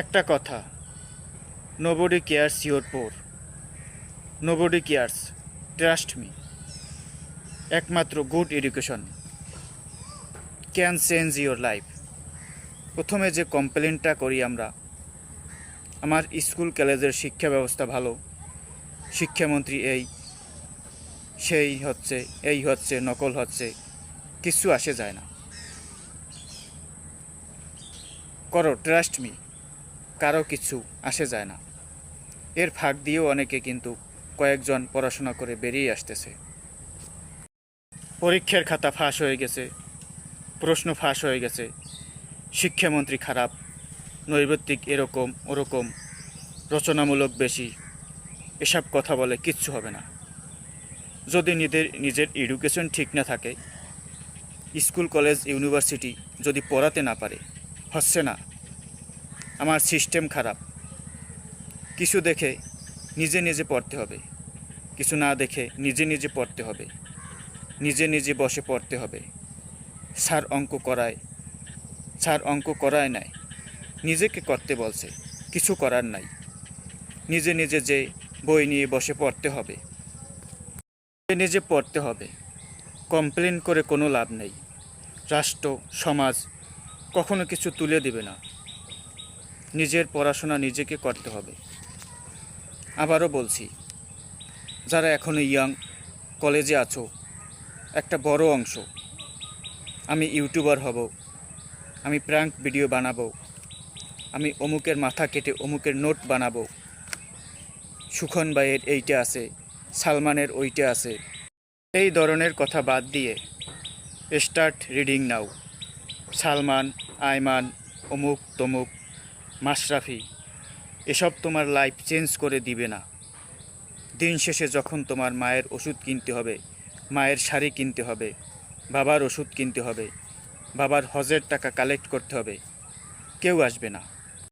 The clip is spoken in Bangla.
একটা কথা, nobody cares your poor, nobody cares, trust me. একমাত্র good education can change your life. প্রথমে যে কমপ্লেনটা করি আমরা, আমার স্কুল কলেজের শিক্ষা ব্যবস্থা ভালো, শিক্ষামন্ত্রী এই হচ্ছে নকল হচ্ছে, কিছু আসে যায় না। করো, ট্রাস্ট মি, কারো কিছু আসে যায় না। এর ফাঁক দিয়েও অনেকে কিন্তু কয়েকজন পড়াশোনা করে বেরিয়ে আসতেছে। পরীক্ষার খাতা ফাঁস হয়ে গেছে, প্রশ্ন ফাঁস হয়ে গেছে, শিক্ষামন্ত্রী খারাপ, নৈর্ব্যক্তিক এরকম ওরকম, রচনামূলক বেশি, এসব কথা বলে কিচ্ছু হবে না। যদি নিজের এডুকেশন ঠিক না থাকে, স্কুল কলেজ ইউনিভার্সিটি যদি পড়াতে না পারে, হচ্ছে না, আমার সিস্টেম খারাপ, কিছু দেখে নিজে নিজে পড়তে হবে, কিছু না দেখে নিজে নিজে পড়তে হবে, নিজে নিজে বসে পড়তে হবে। স্যার অঙ্ক করায় নাই, নিজেকে করতে বলছে, কিছু করার নাই, নিজে নিজে যে বই নিয়ে বসে পড়তে হবে, নিজে নিজে পড়তে হবে। কমপ্লেন করে কোনো লাভ নেই। রাষ্ট্র সমাজ কখনো কিছু তুলে দেবে না। নিজের পড়াশোনা নিজেকে করতে হবে। আবারও বলছি, যারা এখনও ইয়াং, কলেজে আছো, একটা বড় অংশ, আমি ইউটিউবার হব, আমি প্র্যাঙ্ক ভিডিও বানাবো, আমি অমুকের মাথা কেটে অমুকের নোট বানাবো, সুখন ভাইয়ের এইটা আছে, সালমানের ওইটা আছে, এই ধরনের কথা বাদ দিয়ে স্টার্ট রিডিং নাও। সালমান, আয়মান, অমুক তমুক, মাশরাফি, এসব তোমার লাইফ চেঞ্জ করে দিবে না। দিন শেষে যখন তোমার মায়ের ওষুধ কিনতে হবে, মায়ের শাড়ি কিনতে হবে, বাবার ওষুধ কিনতে হবে, বাবার হজের টাকা কালেক্ট করতে হবে, কেউ আসবে না।